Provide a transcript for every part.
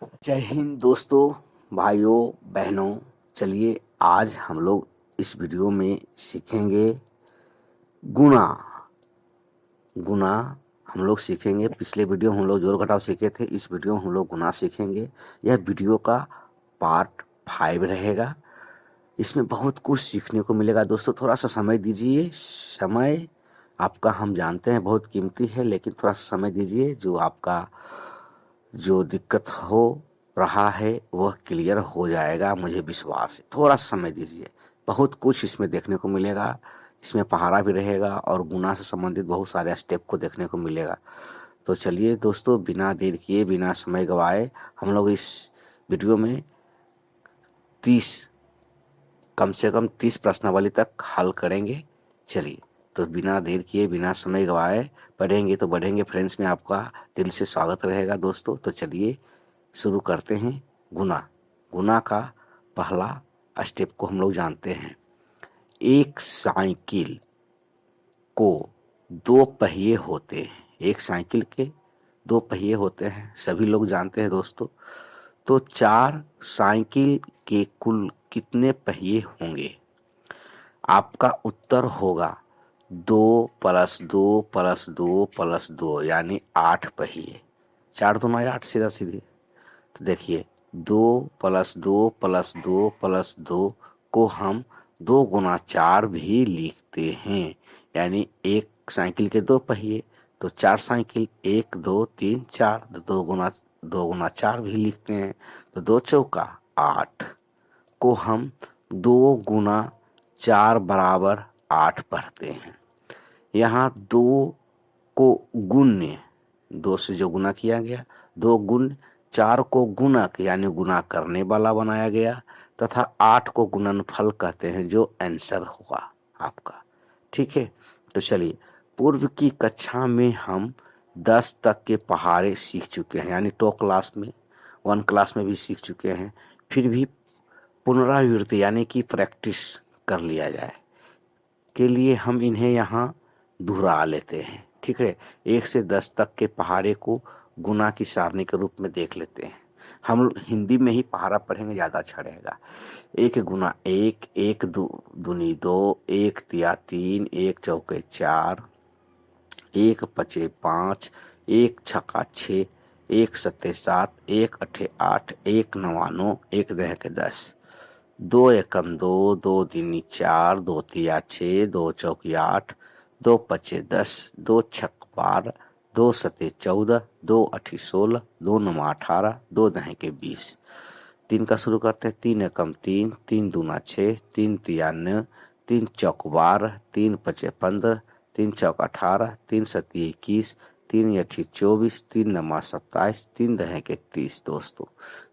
जय हिंद दोस्तों, भाइयों, बहनों। चलिए आज हम लोग इस वीडियो में सीखेंगे गुणा। गुणा हम लोग सीखेंगे। पिछले वीडियो हम लोग जोड़ घटाव सीखे थे, इस वीडियो हम लोग गुणा सीखेंगे। यह वीडियो का पार्ट 5 रहेगा। इसमें बहुत कुछ सीखने को मिलेगा दोस्तों। थोड़ा सा समय दीजिए। समय आपका हम जानते हैं बहुत कीमती है, लेकिन थोड़ा सा समय दीजिए। जो आपका जो दिक्कत हो रहा है वह क्लियर हो जाएगा, मुझे विश्वास है। थोड़ा सा समय दीजिए, बहुत कुछ इसमें देखने को मिलेगा। इसमें पहाड़ा भी रहेगा और गुना से संबंधित बहुत सारे स्टेप को देखने को मिलेगा। तो चलिए दोस्तों, बिना देर किए, बिना समय गवाए हम लोग इस वीडियो में 30 कम से कम 30 प्रश्नावली तक हल करेंगे। चलिए, तो बिना देर किए, बिना समय गवाए पढ़ेंगे तो बढ़ेंगे फ्रेंड्स में आपका दिल से स्वागत रहेगा दोस्तों। तो चलिए शुरू करते हैं। गुना। गुना का पहला स्टेप को हम लोग जानते हैं। एक साइकिल को दो पहिए होते हैं। एक साइकिल के दो पहिए होते हैं, सभी लोग जानते हैं दोस्तों। तो 4 साइकिल के कुल कितने पहिए होंगे? आपका उत्तर होगा 2 + 2 + 2 + 2 यानी 8 पहिए। 4 दूना 8, सीधा सीधी। तो देखिए, 2 + 2 + 2 + 2 को हम 2 गुना 4 भी लिखते हैं। यानी एक साइकिल के दो पहिए, तो 4 साइकिल, 1 2 3 4, तो 2 गुना 4 भी लिखते हैं। तो 2 चौका 8 को हम 2 गुना 4 बराबर 8 पढ़ते हैं। यहाँ 2 को गुण्य, 2 से जो गुना किया गया, 2 गुण 4 को गुणक यानी गुना करने वाला बनाया गया, तथा 8 को गुणनफल कहते हैं, जो आंसर हुआ आपका। ठीक है, तो चलिए, पूर्व की कक्षा में हम 10 तक के पहाड़े सीख चुके हैं, यानी 2 क्लास में, 1 क्लास में भी सीख चुके हैं। फिर भी पुनरावृत्ति यानी कि प्रैक्टिस कर लिया जाए के लिए हम इन्हें यहाँ दोहरा लेते हैं। ठीक है, 1 से 10 तक के पहाड़े को गुना की सारणी के रूप में देख लेते हैं। हम हिंदी में ही पहाड़ा पढ़ेंगे, ज़्यादा अच्छा रहेगा। 1 गुना 1, 1 दूनी 2, 1 तिया 3, 1 चौके 4, 1 पचे 5, 1 छक्का 6, 1 सत्ते 7, 1 अठे 8, 1 नवा 9, 1 दहके 10। 2 एकम 2, 2 दूनी 4, 2 तिया 6, 2 चौकी 8, 2 पचे 10, 2 छक 12, 2 सते 14, 2 अठी 16, 2 नमा 18, 2 दहके 20। 3 का शुरू करते हैं। 3 एकम 3, 3 दूना 6, 3 तिया 9, 3 चौक 12, 3 पचे 15, 3 चौक 18, 3 सती 21, 3 अठी 24, 3 नमा 27, 3 दहके 30 दोस्तों।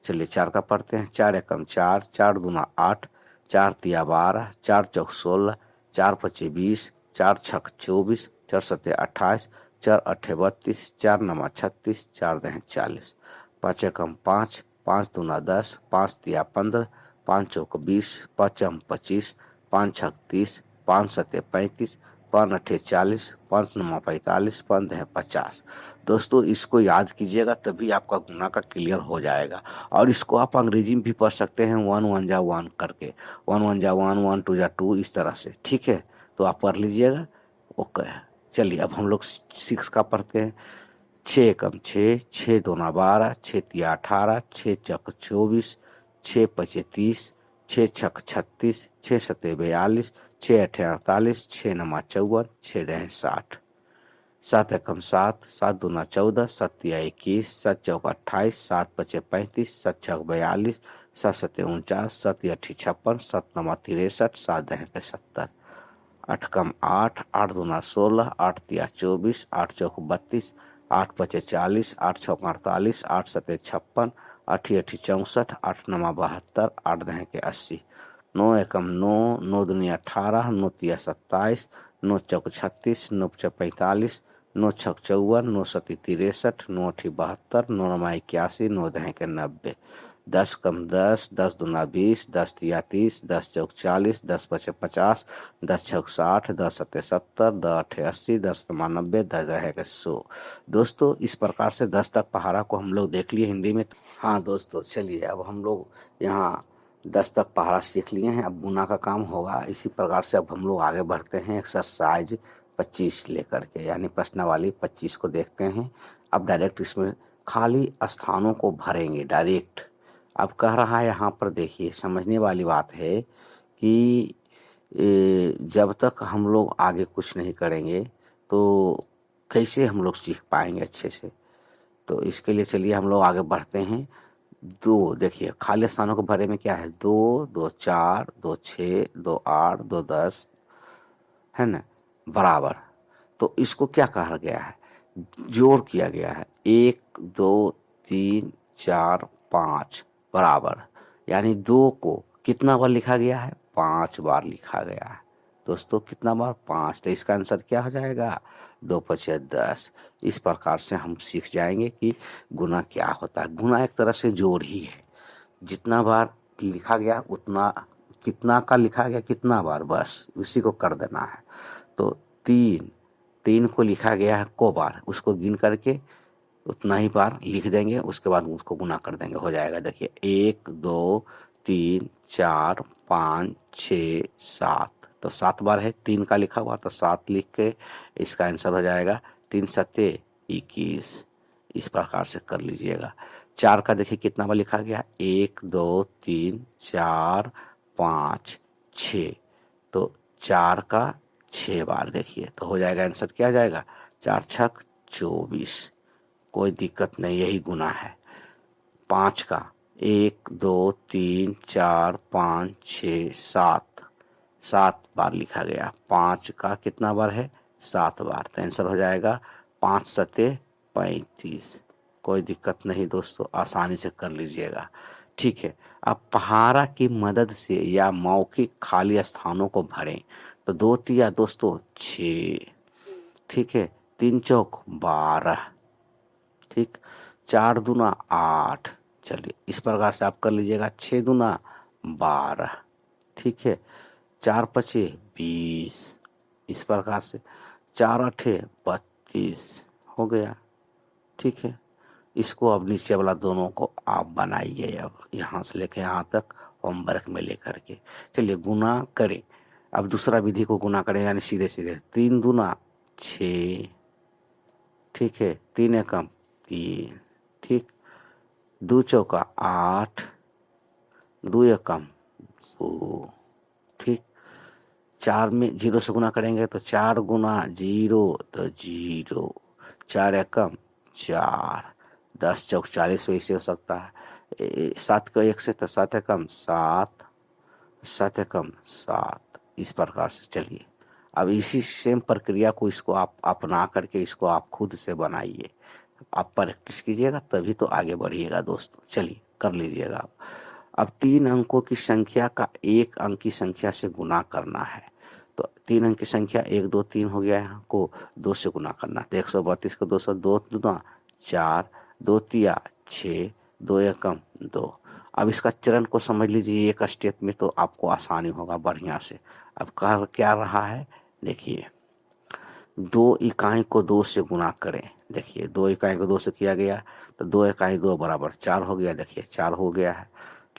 चलिए 4 का पढ़ते हैं। 4 एकम 4, 4 दूना 8, 4 तिया 12, 4 चौक 16, 4 पचे 20, 4 छक 24, 4 सते 28, 4 अठे 32, 4 नमा 36, 4 दहें 40। 5 एकम 5, 5 दूना 10, 5 तिया 15, 5 चौक 20, 5 अम 25, 5 छक 30, 5 सते 35, 5 अठे 40, 5 नमा 45, 5 दहें 50। दोस्तों इसको याद कीजिएगा, तभी आपका गुना का क्लियर हो जाएगा। और इसको आप अंग्रेजी में भी पढ़ सकते हैं, 1 1 जा 1 करके, 1 1 जा 1, 1 2 जा 2, इस तरह से। ठीक है, तो आप पढ़ लीजिएगा। ओके, चलिए अब हम लोग 6 का पढ़ते हैं। 6 एकम 6, 6 दूना 12, 6 तिया 18, 6 चक 24, 6 पचे 30, 6 छक 36, 6 सते 42, 6 अठे 48, 6 नमा 54, 6 दहें 60। 7 एकम 7, 7 दूना 14, 7 तिया 21, 7 चौक 28, 7 पचे 35, 7 छक 42, 7 सते 49, 7 अठी 56, 7 नमा 63, 7 दहें 70। 8 कम 8, 8 दूना 16, 8 तिया 24, 8 चौक 32, 8 पचे 40, 8 छौक 48, 8 सते 56, 8 अठी 64, 8 नमा 72, 8 दहें के 80। 9 एकम 9, 9 दूनी 18, 9 तिया 27, 9 चौक 36, 9 पचे 45, 9 छक 54, 9 सती 63, 9 अठी 72, 9 नमा 81, 9 दहें के 90। 10 कम 10, 10 दूना 20, 10 तिया 30, 10 चौक 40, 10 पचे 50, 10 छक 60, 10 सत्ते 70, 10 अठे 80, 10 नवा 90, 10 दहे 100। दोस्तों इस प्रकार से 10 तक पहाड़ा को हम लोग देख लिए हिंदी में। हाँ दोस्तों चलिए अब हम लोग यहाँ 10 तक पहाड़ा सीख लिए हैं, अब गुना का काम होगा। इसी प्रकार से अब हम लोग आगे बढ़ते हैं एक्सरसाइज 25 लेकर के, यानी प्रश्नावली 25 को देखते हैं। अब डायरेक्ट इसमें खाली स्थानों को भरेंगे डायरेक्ट। अब कह रहा है यहाँ पर, देखिए समझने वाली बात है कि जब तक हम लोग आगे कुछ नहीं करेंगे तो कैसे हम लोग सीख पाएंगे अच्छे से। तो इसके लिए चलिए हम लोग आगे बढ़ते हैं। दो, देखिए खाली स्थानों को भरे में क्या है, 2, 2 4, 2 6, 2 8, 2 10, है ना, बराबर। तो इसको क्या कहा गया है, जोड़ किया गया है। 1 2 3 4 5 बराबर, यानी 2 को कितना बार लिखा गया है, 5 बार लिखा गया है। दोस्तों कितना बार, 5। तो इसका आंसर क्या हो जाएगा, 2 पचे 10। इस प्रकार से हम सीख जाएंगे कि गुना क्या होता है। गुना एक तरह से जोड़ ही है, जितना बार लिखा गया उतना, कितना का लिखा गया कितना बार, बस उसी को कर देना है। तो 3 को लिखा गया है को बार, उसको गिन करके उतना ही बार लिख देंगे, उसके बाद उसको गुना कर देंगे, हो जाएगा। देखिए 1 2 3 4 5 6 7, तो 7 बार है, 3 का लिखा हुआ तो 7 लिख के इसका आंसर हो जाएगा 3 सत्ते 21। इस प्रकार से कर लीजिएगा। 4 का देखिए कितना बार लिखा गया, 1 2 3 4 5 6, तो 4 का 6 बार देखिए, तो हो जाएगा आंसर क्या हो जाएगा, 4 छक 24। कोई दिक्कत नहीं, यही गुना है। 5 का 1 2 3 4 5 6 7, 7 बार लिखा गया। 5 का कितना बार है, 7 बार, तो आंसर हो जाएगा 5 सत्ते 35। कोई दिक्कत नहीं दोस्तों, आसानी से कर लीजिएगा। ठीक है, अब पहाड़ा की मदद से या मौखिक खाली स्थानों को भरें। तो 2 तिया दोस्तों 6, ठीक है, 3 चौक 12, ठीक, 4 दूना 8। चलिए इस प्रकार से आप कर लीजिएगा। 6 दूना 12, ठीक है, 4 पचे 20, इस प्रकार से 4 अठे 32 हो गया। ठीक है, इसको अब नीचे वाला दोनों को आप बनाइए, अब यहाँ से लेके यहाँ तक होमवर्क में लेकर के। चलिए गुना करें। अब दूसरा विधि को गुना करें, यानी सीधे सीधे 3 दूना 6, ठीक है, 3 एकम 3, ठीक, 2 चौका 8, 2 एकम 2, ठीक, 4 में 0 से गुना करेंगे तो 4 गुना 0 तो 0, 4 एकम 4, 10 चौक 40 वैसे हो सकता है। 7 का 1 से तो 7 एकम 7, 7 एकम 7, इस प्रकार से। चलिए अब इसी सेम प्रक्रिया को इसको आप अपना करके इसको आप खुद से बनाइए। आप प्रैक्टिस कीजिएगा तभी तो आगे बढ़िएगा दोस्तों। चलिए कर लीजिएगा आप। अब 3 अंकों की संख्या का 1 अंक की संख्या से गुना करना है। तो 3 अंक की संख्या 1 2 3 हो गया है, को 2 से गुना करना। तो 132 को 200, 2 दूना 4, 2 तिया 6, 2 एकम 2। अब इसका चरण को समझ लीजिए एक स्टेप में, तो आपको आसानी होगा बढ़िया से। अब कह क्या रहा है, देखिए 2 इकाई को 2 से गुना करें। देखिए 2 इकाई को 2 से किया गया तो 2 इकाई 2 बराबर 4 हो गया। देखिए 4 हो गया है।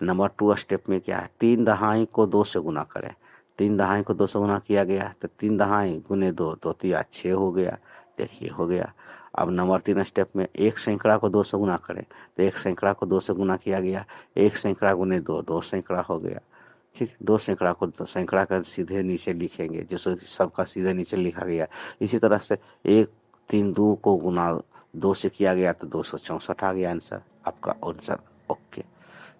नंबर 2 स्टेप में क्या है, 3 दहाई को 2 से गुना करें। 3 दहाई को 2 से गुना किया गया तो 3 दहाई गुने 2, 2 तिया 6 हो गया। देखिए हो गया। अब नंबर 3 स्टेप में 1 सैकड़ा को 2 से गुना करें तो 1 सैकड़ा को 2 से गुना किया गया। 1 सैकड़ा गुने 2, 2 सैकड़ा हो गया। ठीक, 2 सैकड़ा को तो सैकड़ा का सीधे नीचे लिखेंगे, जैसे सबका सीधे नीचे लिखा गया। इसी तरह से 1 3 2 को गुना 2 से किया गया तो 264 आ गया आंसर, आपका आंसर। ओके,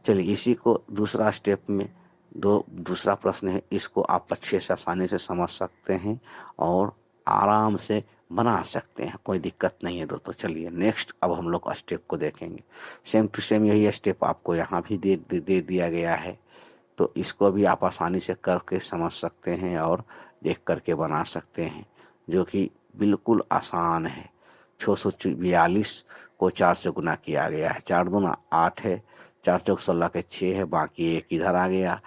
चलिए इसी को दूसरा स्टेप में दूसरा प्रश्न है, इसको आप अच्छे से आसानी से समझ सकते हैं और आराम से बना सकते हैं, कोई दिक्कत नहीं है दोस्तों। चलिए नेक्स्ट अब हम लोग स्टेप को देखेंगे। सेम टू सेम यही स्टेप आपको यहाँ भी दे दिया गया है, तो इसको भी आप आसानी से करके समझ सकते हैं और देख करके बना सकते हैं, जो कि बिल्कुल आसान है। 642 को 4 से गुना किया गया है। 4 दूना 8 है, 4 चौक 16 के 6 है, बाकी एक इधर आ गया,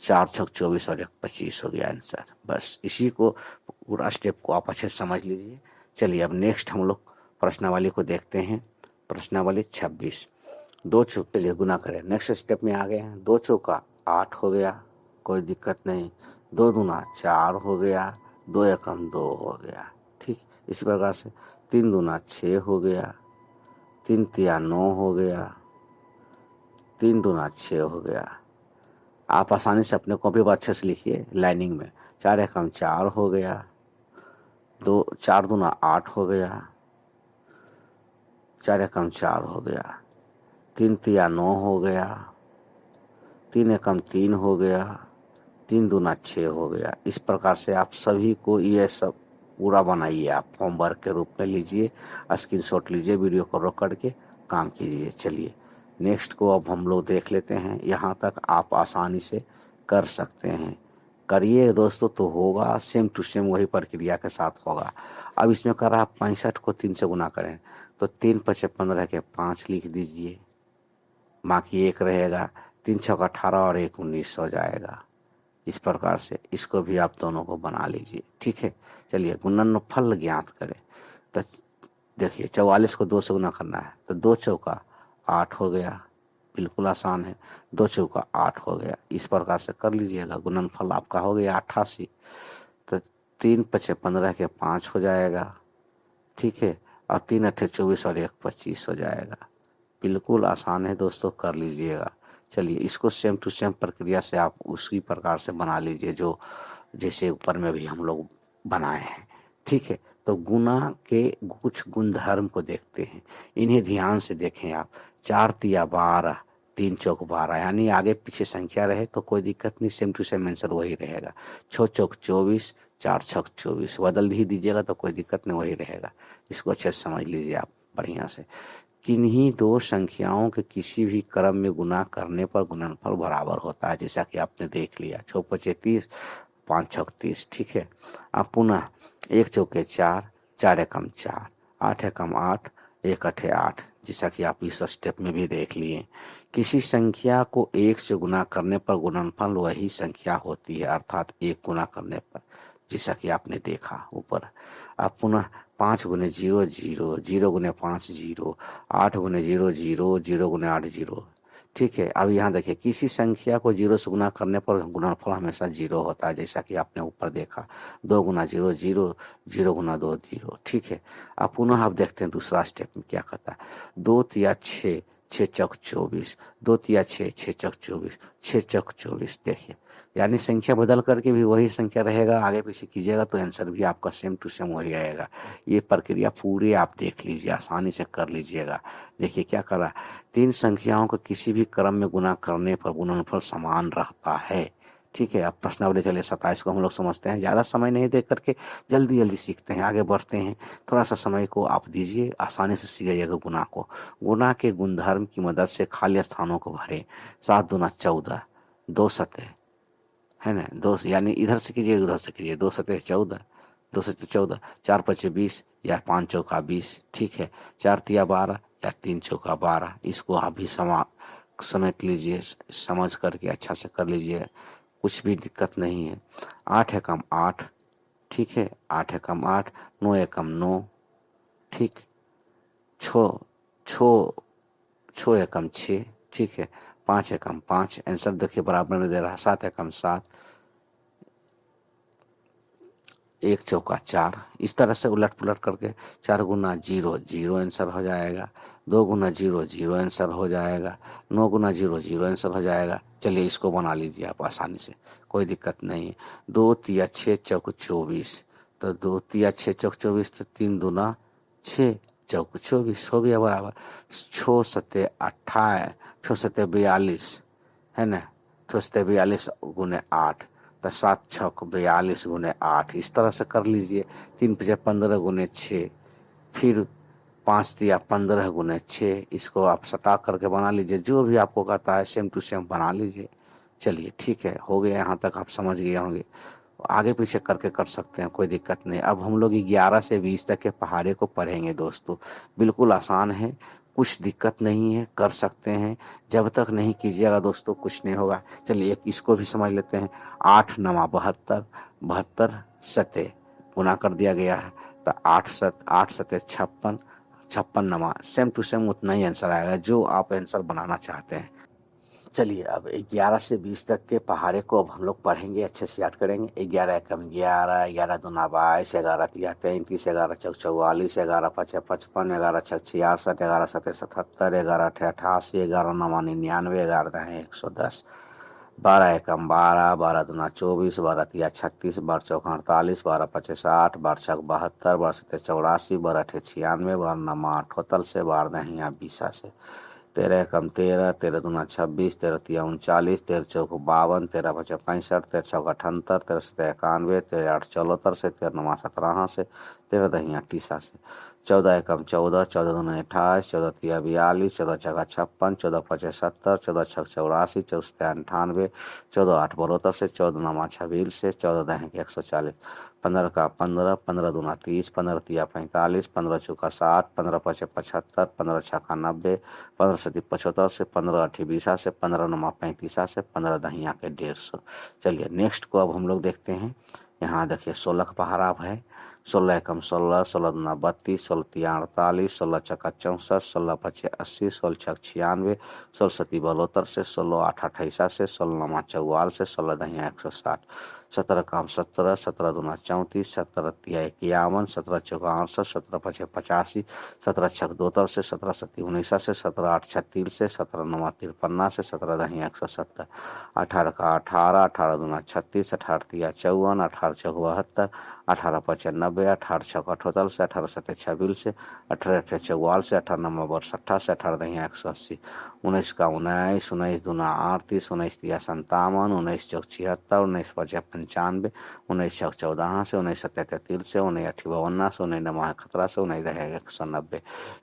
4 छक 24 और 1 25 हो गया आंसर। बस इसी को पूरा स्टेप को आप अच्छे से समझ लीजिए। चलिए अब नेक्स्ट हम लोग प्रश्नावली को देखते हैं। प्रश्नावली 26, 2 चौक के लिए गुना करें। नेक्स्ट स्टेप में आ गए हैं। 2 चौका 8 हो गया, कोई दिक्कत नहीं। 2 दूना 4 हो गया, 2 एकम 2 हो गया, ठीक। इसी प्रकार से 3 दूना 6 हो गया, 3 तिया 9 हो गया, 3 दूना 6 हो गया। आप आसानी से अपने कॉपी पर अच्छे से लिखिए लाइनिंग में। 4 एकम 4 हो गया, 2 4 दूना 8 हो गया, 4 एकम 4 हो गया, 3 तिया 9 हो गया, 3 एकम 3 हो गया, 3 दूना 6 हो गया। इस प्रकार से आप सभी को ये सब पूरा बनाइए, आप होमवर्क के रूप में लीजिए, स्क्रीनशॉट लीजिए, वीडियो को रोक करके काम कीजिए। चलिए नेक्स्ट को अब हम लोग देख लेते हैं। यहाँ तक आप आसानी से कर सकते हैं, करिए दोस्तों तो होगा, सेम टू सेम वही प्रक्रिया के साथ होगा। अब इसमें कर आप 65 को 3 से गुना करें तो 3 पचे 15 के 5 लिख दीजिए, बाकी 1 रहेगा, 3 छक 18 और 1 19 हो जाएगा। इस प्रकार से इसको भी आप दोनों को बना लीजिए, ठीक है। चलिए गुणनफल ज्ञात करें। तो देखिए 44 को 2 से गुना करना है तो 2 चौका 8 हो गया, बिल्कुल आसान है। 2 चौका 8 हो गया, इस प्रकार से कर लीजिएगा। गुणनफल आपका हो गया 88, तो 3 पचे 15 के 5 हो जाएगा, ठीक है। और 3 अट्ठे 24 और 1 25 हो जाएगा। बिल्कुल आसान है दोस्तों, कर लीजिएगा। चलिए इसको सेम टू सेम प्रक्रिया से आप उसी प्रकार से बना लीजिए जो जैसे ऊपर में भी हम लोग बनाए हैं, ठीक है। तो गुना के कुछ गुणधर्म को देखते हैं, इन्हें ध्यान से देखें आप। 4 तिया 12, 3 चौक 12, यानी आगे पीछे संख्या रहे तो कोई दिक्कत नहीं, सेम टू सेम आंसर वही रहेगा। 6 चौक 24, 4 छक 24, बदल ही दीजिएगा तो कोई दिक्कत नहीं, वही रहेगा। इसको अच्छे से समझ लीजिए आप बढ़िया से। किन्हीं दो संख्याओं के किसी भी क्रम में गुना करने पर गुणनफल बराबर होता है, जैसा कि आपने देख लिया। 6 पचे 30, 5 छक 30, ठीक है। अब पुनः 1 चौके 4, 4 एकम 4, 8 एकम 8, 1 अठे 8, जैसा कि आप इस स्टेप में भी देख लिए। किसी संख्या को 1 से गुना करने पर गुणनफल वही संख्या होती है, अर्थात 1 गुना करने पर, जैसा कि आपने देखा ऊपर। अब पुनः 5 गुने 0 0, 0 गुने 5 0, 8 गुने 0 0, 0 गुने 8 0, ठीक है। अब यहाँ देखिए किसी संख्या को 0 से गुना करने पर गुणनफल हमेशा 0 होता है, जैसा कि आपने ऊपर देखा। 2 गुना 0 0, 0 गुना 2 0, ठीक है। अब पुनः आप देखते हैं दूसरा स्टेप में क्या कहता है। 2 तिया 6, 6 चौक 24, 2 तिया 6, 6 चौक 24, 6 चौक 24, देखिए यानी संख्या बदल करके भी वही संख्या रहेगा, आगे पीछे कीजिएगा तो आंसर भी आपका सेम टू सेम वही रहेगा। ये प्रक्रिया पूरी आप देख लीजिए, आसानी से कर लीजिएगा। देखिए क्या कर रहा है, 3 संख्याओं को किसी भी क्रम में गुना करने पर गुणनफल समान रहता है, ठीक है। अब प्रश्नावली चलिए 27 को हम लोग समझते हैं। ज़्यादा समय नहीं दे करके जल्दी जल्दी सीखते हैं, आगे बढ़ते हैं। थोड़ा सा समय को आप दीजिए, आसानी से सीख जाइएगा गुना को। गुना के गुणधर्म की मदद से खाली स्थानों को भरें। 7 दूना 14, 2 सतह है ना, 2 यानी इधर से कीजिए उधर से कीजिए, 2 सतह 14, 2 सतह 14, 4 पचे 20 या 5 चौका 20, ठीक है। 4 तिया 12 या 3 चौका 12, इसको आप भी समेट लीजिए, समझ करके अच्छा से कर लीजिए, कुछ भी दिक्कत नहीं है। 8 एकम 8, ठीक है, 8 एकम 8, 9 एकम 9, ठीक। 6 6 6 एकम 6, ठीक है। 5 एकम 5, आंसर देखिए बराबर में दे रहा है। 7 एकम 7, 1 चौका 4, इस तरह से उलट पुलट करके 4 गुना 0 0 आंसर हो जाएगा, 2 गुना 0 0 आंसर हो जाएगा, 9 गुना 0 0 आंसर हो जाएगा। चलिए इसको बना लीजिए आप आसानी से, कोई दिक्कत नहीं है। 2 तिया 6 चौक 24, तो 2 तिया 6 चौक 24, तो 3 दूना 6 चौक 24 हो गया बराबर। 6 सत्ते 28, 6 सत्ते 42 है ना, 6 सत्ते 42 गुने 8, तो 7 छक 42 गुने 8, इस तरह से कर लीजिए। 3 पचे 15 गुने 6, फिर 5 दिया 15 गुने 6, इसको आप सटा करके बना लीजिए, जो भी आपको कहता है सेम टू सेम बना लीजिए। चलिए ठीक है, हो गया, यहाँ तक आप समझ गए होंगे। आगे पीछे करके कर सकते हैं, कोई दिक्कत नहीं। अब हम लोग 11 से 20 तक के पहाड़े को पढ़ेंगे दोस्तों, बिल्कुल आसान है, कुछ दिक्कत नहीं है, कर सकते हैं। जब तक नहीं कीजिएगा दोस्तों कुछ नहीं होगा। चलिए एक इसको भी समझ लेते हैं। 8 नमा 72, 72 सते गुना कर दिया गया है तो 8 सते 56, 56 नमा सेम टू सेम उतना ही आंसर आएगा जो आप आंसर बनाना चाहते हैं। चलिए अब 11 से 20 तक के पहाड़े को अब हम लोग पढ़ेंगे, अच्छे से याद करेंगे। 11 एकम 11, 11 दूना 22, 11 तिया 33, 11 चौक 44, 11 पचे 55, 11 छक 66, 11 सते 77, 11 अठे 88, 11 नवा 99, 11 दहें 110, 12 एकम 12, 12 दूना 24, 12 तिया 36, 12 चौक 48, 12 पचे 60, 12 छक 72, 12 सते 84, 12 अठे 96, 12 नमा 78 से, 12 दहिया 20 से, 13 एकम 13, 13 दूना 26, 13 तिया 39, 13 चौक 52, 13 पचे 65, 13 चौक 78, 13 सते 91, 13 8 74 से, 13 नमा 17 से, 13 दहिया 30 से, 14 एकम 14, 14 दूना 28, 14 तिया 42, 14 चौका 56, 14 पचे 70, 14 छक 84, 14 सते 98, 14 8 72 से, 14 नमा 26 से, 14 दहें 140, 15 का 15, 15 दूना 30, 15 तिया 45, 15 चौका 60, 15 पचे 75, 15 छक्का 90, 15 सती 75 से, 15 अठी 20 से, 15 नमा 35 से, 15 दहिया के 150। चलिए नेक्स्ट को अब हम लोग देखते हैं। यहाँ देखिए 16 का पहाड़ा है। 16 एकम 16, 16 दूना 32, 16 तिया 48, 16 चक्का 64, 16 पचे 80, 16 छक 96, 16 सती 72 से, 16 आठ 28 से, 16 नमा 44 से, 16 दहिया 160, 17 काम 17, 17 दूना 34, 17 तिया 51, 17 चौका 68, 17 पचे 85, 17 छक 72 से, 17 सती 19 से, 17 आठ 36 से, 17 नमा 53 से, 17 दहिया 170, 18 का 18, 18 दूना 36, 18 तिया 54, 18 चौक 72, 18 पचे 90, 18 छक 78 से, 18 सते 26 से, 18 अठे 44 से, 18 नमा वर्ष 88, 18 दहिया 180, 19 का 19, 19 दूना 38, 19 तिया 57, 19 चौक 76, 19 पचे 95, 19 छक 14 से, 19 सते 33 से, 19 अठी 52 से, 19 नमा 11 से, 19 दहिया 190,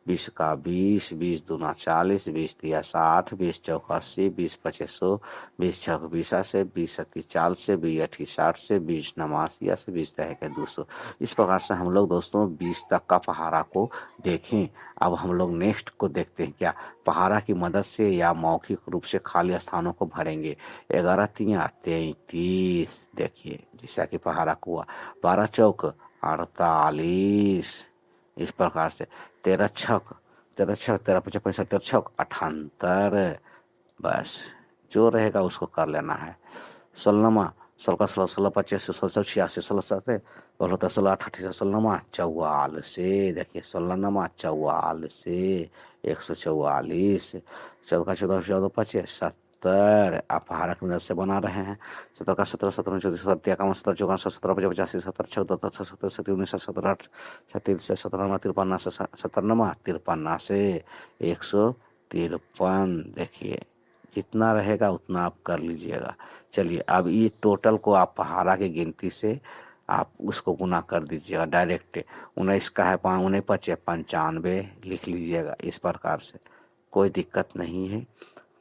20 का 20, 20 दूना 40, 20 तिया 60, 20 चौक 80, 20 पचे 100, 20 छक 20 से, 20 सती 40 से, 20 अठी 60 से, 20 नमा 80 से, 20 दहे के 200। इस प्रकार से हम लोग दोस्तों 20 तक का पहाड़ा को देखें। अब हम लोग नेक्स्ट को देखते हैं क्या पहाड़ा की मदद से या मौखिक रूप से खाली स्थानों को भरेंगे। 11 तिया 33, देखिए जैसा कि पहाड़ा को हुआ। 12 चौक 48, इस प्रकार से 13 छक 13 पचे 65, 13 छक 78, बस जो रहेगा उसको कर लेना है। 16 नमा 16 का 16, 16 पच्चीस 16 86, 16 सते 16 16 अठासी 16 नमा 44, देखिए 16 नमा 44, 144, 14 का 14, 14 पच्चीस 70। आप पहाड़ा की मदद से बना रहे हैं। 17 का 17, 17 चौदह 17 इक्यावन 17 चौवन 17 पचे 85, 17 14 17 17 19 17 8 36 से, 17 नमा 53 से, 17 नमा 53 से 153, देखिए जितना रहेगा उतना आप कर लीजिएगा। चलिए अब ये टोटल को आप पहाड़ा की गिनती से आप उसको गुना कर दीजिएगा डायरेक्ट। 19 का है 19 पचे 95 लिख लीजिएगा। इस प्रकार से कोई दिक्कत नहीं है,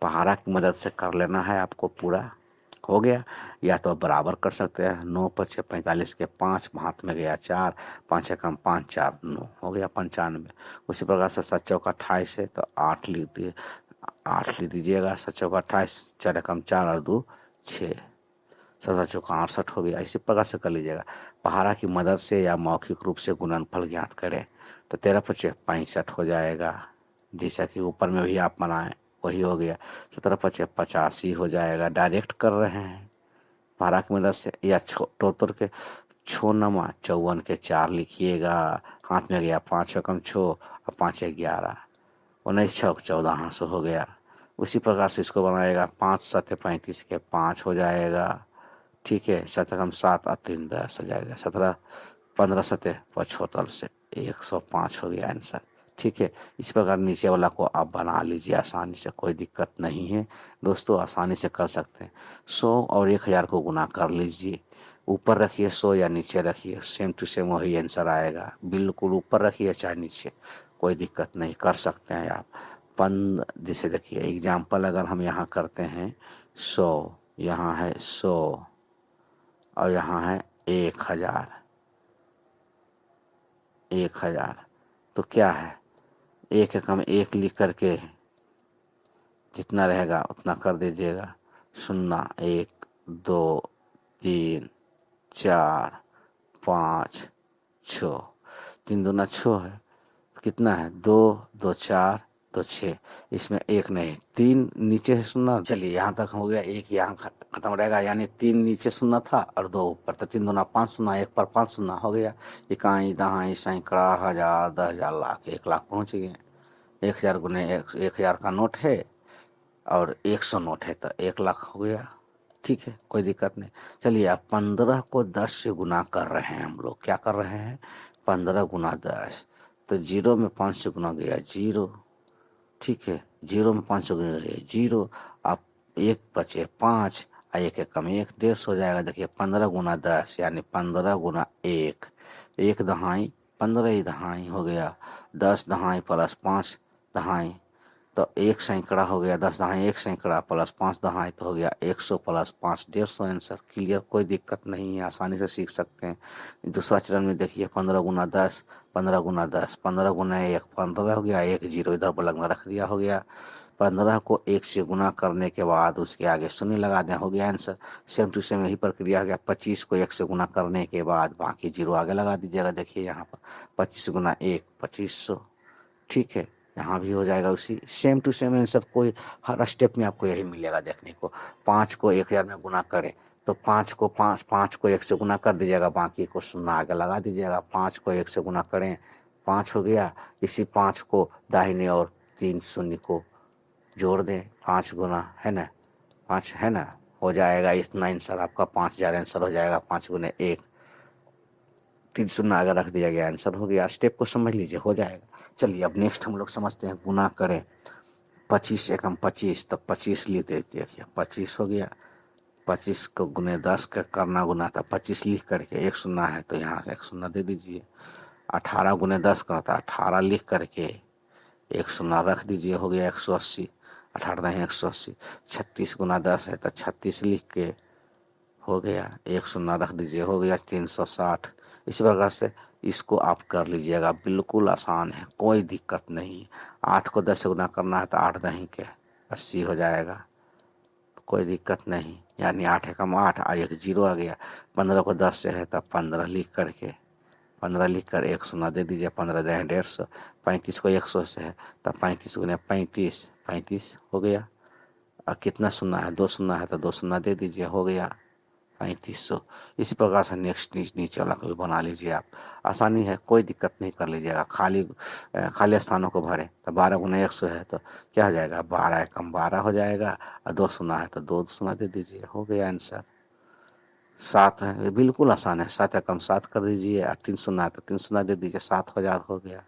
पहाड़ा की मदद से कर लेना है आपको। पूरा हो गया। या तो बराबर कर सकते हैं। 9 पचे 45 के 5 हाथ में गया 4, 5 एकम 5 4 9 हो गया 95। उसी प्रकार से 7 चौका 28 है तो 8 लिख दिए, 8 लिख दीजिएगा। 7 चौका 28, 4 एकम 4 और 2 6, 7 चौका 68 हो गया। इसी प्रकार से कर लीजिएगा। पहाड़ा की मदद से या मौखिक रूप से गुणनफल ज्ञात करें तो 13 पचे 65 हो जाएगा, जैसा कि ऊपर में भी आप बनाएं वही हो गया। 17 पचे 85 हो जाएगा। डायरेक्ट कर रहे हैं पहाड़ा की मदद से। या टोतर के 6 नमा 54 के 4 लिखिएगा। हाथ में गया 5 एकम 6 और 5 11, 19 छक 14 से हो गया। उसी प्रकार से इसको बनाएगा। 5 7 35 के 5 हो जाएगा, ठीक है। 7 एकम 7 और 3 10 हो जाएगा। 17 15 7 75 से 105 हो गया आंसर, ठीक है। इस प्रकार नीचे वाला को आप बना लीजिए आसानी से, कोई दिक्कत नहीं है दोस्तों, आसानी से कर सकते हैं। 100 और 1000 को गुना कर लीजिए। ऊपर रखिए 100 या नीचे रखिए, सेम टू सेम वही आंसर आएगा। बिल्कुल ऊपर रखिए चाहे नीचे, कोई दिक्कत नहीं, कर सकते हैं आप। जैसे देखिए एग्जाम्पल अगर हम यहाँ करते हैं 100, यहाँ है 100 और यहाँ है 1000, 1000 तो क्या है एक एकम एक लिख करके जितना रहेगा उतना कर दीजिएगा। 0 1 2 3 4 5 6, 3 दूना 6 है, कितना है 2 2 4 2 6, इसमें एक नहीं, 3 नीचे से सुनना। चलिए यहाँ तक हो गया, एक यहाँ खत्म रहेगा, यानी 3 नीचे सुनना था और 2 ऊपर, तो 3 दूना 5 सुनना, 1 पर 5 सुनना हो गया। इकाई दहाई सैकड़ा हजार 10,000 लाख, 1 लाख पहुँच गए। 1,000 गुने 1,000 का नोट है और 100 नोट है तो 1 लाख हो गया। ठीक है, कोई दिक्कत नहीं। चलिए अब 15 को 10 से गुना कर रहे हैं हम लोग, क्या कर रहे हैं 15 गुना 10, तो 0 में 5 से गुना गया 0। ठीक है, 0 में 5 से गुना गया 0। अब 1 बचे 5, एक एकम 1, 150 हो जाएगा। देखिए 15 गुना 10 यानी 15 गुना 1, 1 दहाई 15 ही दहाई हो गया, 10 दहाई प्लस 5 दहाई तो 1 सैकड़ा हो गया, 10 दहाई 1 सैकड़ा प्लस 5 दहाई तो हो गया 100 प्लस 5 150। आंसर क्लियर, कोई दिक्कत नहीं है, आसानी से सीख सकते हैं। दूसरा चरण में देखिए 15 गुना 10, 15 गुना 10, 15 गुना 1 15 हो गया, 1 0 इधर बलग में रख दिया हो गया। 15 को 1 से गुना करने के बाद उसके आगे शून्य लगा दें, हो गया आंसर। सेम टू सेम यही प्रक्रिया हो गया। 25 को 1 से गुना करने के बाद बाकी 0 आगे लगा दीजिएगा। देखिए यहाँ पर 25 गुना 1 2500। ठीक है, यहाँ भी हो जाएगा उसी सेम टू सेम आंसर। कोई हर स्टेप में आपको यही मिलेगा देखने को। 5 को 1,000 में गुना करें तो 5 को 1 से गुना कर दीजिएगा, बाकी को शून्य आगे लगा दीजिएगा। 5 को 1 से गुना करें 5 हो गया, इसी 5 को दाहिने और 3 शून्य को जोड़ दें, 5 गुना है ना 5 है ना, हो जाएगा इतना आंसर आपका 5,000 आंसर हो जाएगा। 5 गुने 1 3 शून्य आगे रख दिया गया, आंसर हो गया। स्टेप को समझ लीजिए, हो जाएगा। चलिए अब नेक्स्ट हम लोग समझते हैं, गुना करें 25 एकम 25 तो 25 लिख देते हैं, 25 हो गया। 25 को गुने 10 का करना गुना था, 25 लिख करके 1 शून्य है तो यहाँ से 1 शून्य दे दीजिए। 18 गुने 10 करता 18 लिख करके 1 शून्य रख दीजिए, हो गया 180। 18 नहीं 180। 36 गुना 10 है तो 36 लिख के हो गया 1 शून्य रख दीजिए, हो गया 360। इसी प्रकार से इसको आप कर लीजिएगा, बिल्कुल आसान है, कोई दिक्कत नहीं। 8 को 10 से गुना करना है तो 8 दही के 80 हो जाएगा, कोई दिक्कत नहीं। यानी 8 एकम 8 और 1 0 आ गया। 15 को 10 से है तो 15 लिख करके 15 लिख कर 1 शून्य दे दीजिए, 15 दे 150। 35 को 100 से है तो 35 गुने 35 35 हो गया। और कितना शून्य है 2 शून्य है तो 2 शून्य दे दीजिए, हो गया 3500। इसी प्रकार से नेक्स्ट नीचे वाला को भी बना लीजिए आप, आसानी है, कोई दिक्कत नहीं, कर लीजिएगा। खाली स्थानों को भरें तो 12 गुना 100 है तो क्या हो जाएगा 12 एकम 12 हो जाएगा, और 2 शून्य है तो 2 शून्य दे दीजिए, हो गया आंसर। 7 है, ये बिल्कुल आसान है, 7 एकम 7 कर दीजिए, और 3 शून्य है तो 3 शून्य दे दीजिए, 7,000 हो गया,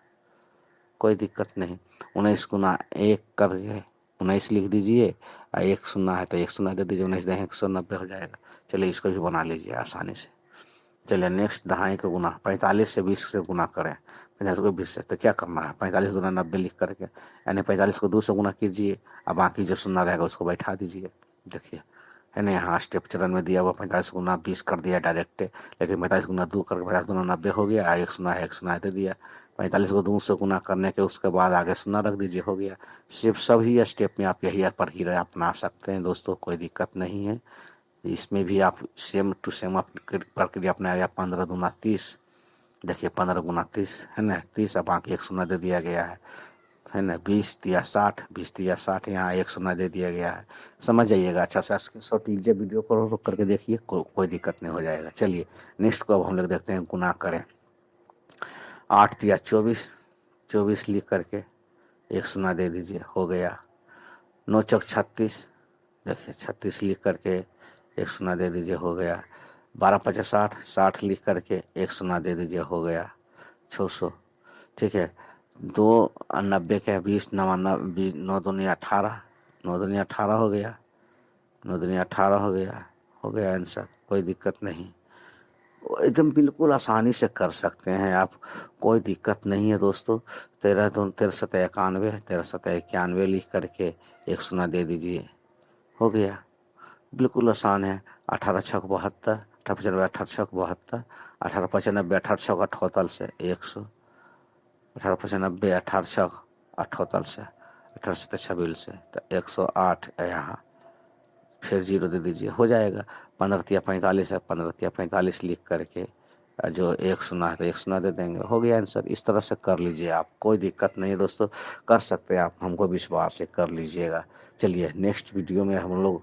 कोई दिक्कत नहीं। 19 गुना 1 करके 19 लिख दीजिए, और 1 शून्य है तो 1 शून्य दे दीजिए, 19 दहें 190 हो जाएगा। चलिए इसको भी बना लीजिए आसानी से। चलिए नेक्स्ट दहाई का गुना 45 से 20 से गुना करें, 45 को 20 से, तो क्या करना है 45 गुना 90 लिख करके, यानी 45 को 2 से गुना कीजिए, और बाकी जो शून्य रहेगा उसको बैठा दीजिए। देखिए है ना, यहाँ स्टेप चरण में दिया हुआ 45 गुना 20 कर दिया डायरेक्ट, लेकिन 45 गुना 2 करके 45 गुना 90 हो गया, 1 शून्य है 1 शून्य दे दिया। 45 को 2 से गुना करने के उसके बाद आगे शून्य रख दीजिए, हो गया। सिर्फ सभी स्टेप में आप यही पर ही अपना सकते हैं दोस्तों, कोई दिक्कत नहीं है। इसमें भी आप सेम टू सेम प्रक्रिया अपनाया। 15 दूना 30, देखिए 15 गुना 30 है ना 30, अब बाकी 1 शून्य दे दिया गया है ना। 20 दिया 60, 20 दिया 60, यहाँ 1 शून्य दे दिया गया है। समझ जाइएगा, अच्छा सा स्क्रीनशॉट लीजिए, वीडियो को रोक करके देखिए, कोई दिक्कत नहीं, हो जाएगा। चलिए नेक्स्ट को अब हम लोग देखते हैं, गुना करें 8 दिया 24, 24 लिख करके 1 शून्य दे दीजिए, हो गया। 9 चौक 36, देखिए 36 लिख करके 1 शून्य दे दीजिए, हो गया। 12 पचास 60, 60 लिख करके 1 शून्य दे दीजिए, हो गया 600। ठीक है, 2 90 के 20 99 9 दूनी 18, 9 दूनी 18 हो गया, 9 दूनी 18 हो गया, हो गया आंसर, कोई दिक्कत नहीं। एकदम बिल्कुल आसानी से कर सकते हैं आप, कोई दिक्कत नहीं है दोस्तों। 13 दूनी 13 सतह 91, 13 सतह 91 लिख करके 1 शून्य दे दीजिए, हो गया, बिल्कुल आसान है। 18 छक 72, 18 95 18 छक 72, 18 95 18 छक 78 से 100, 18 95 18 छक अठोतल से 18 से तो 108 यहाँ, फिर 0 दे दीजिए, हो जाएगा। 15×45 है, 15×45 लिख करके जो 1 शून्य है तो 1 शून्य दे देंगे, हो गया आंसर। इस तरह से कर लीजिए आप, कोई दिक्कत नहीं है दोस्तों, कर सकते हैं आप, हमको विश्वास है कर लीजिएगा। चलिए नेक्स्ट वीडियो में हम लोग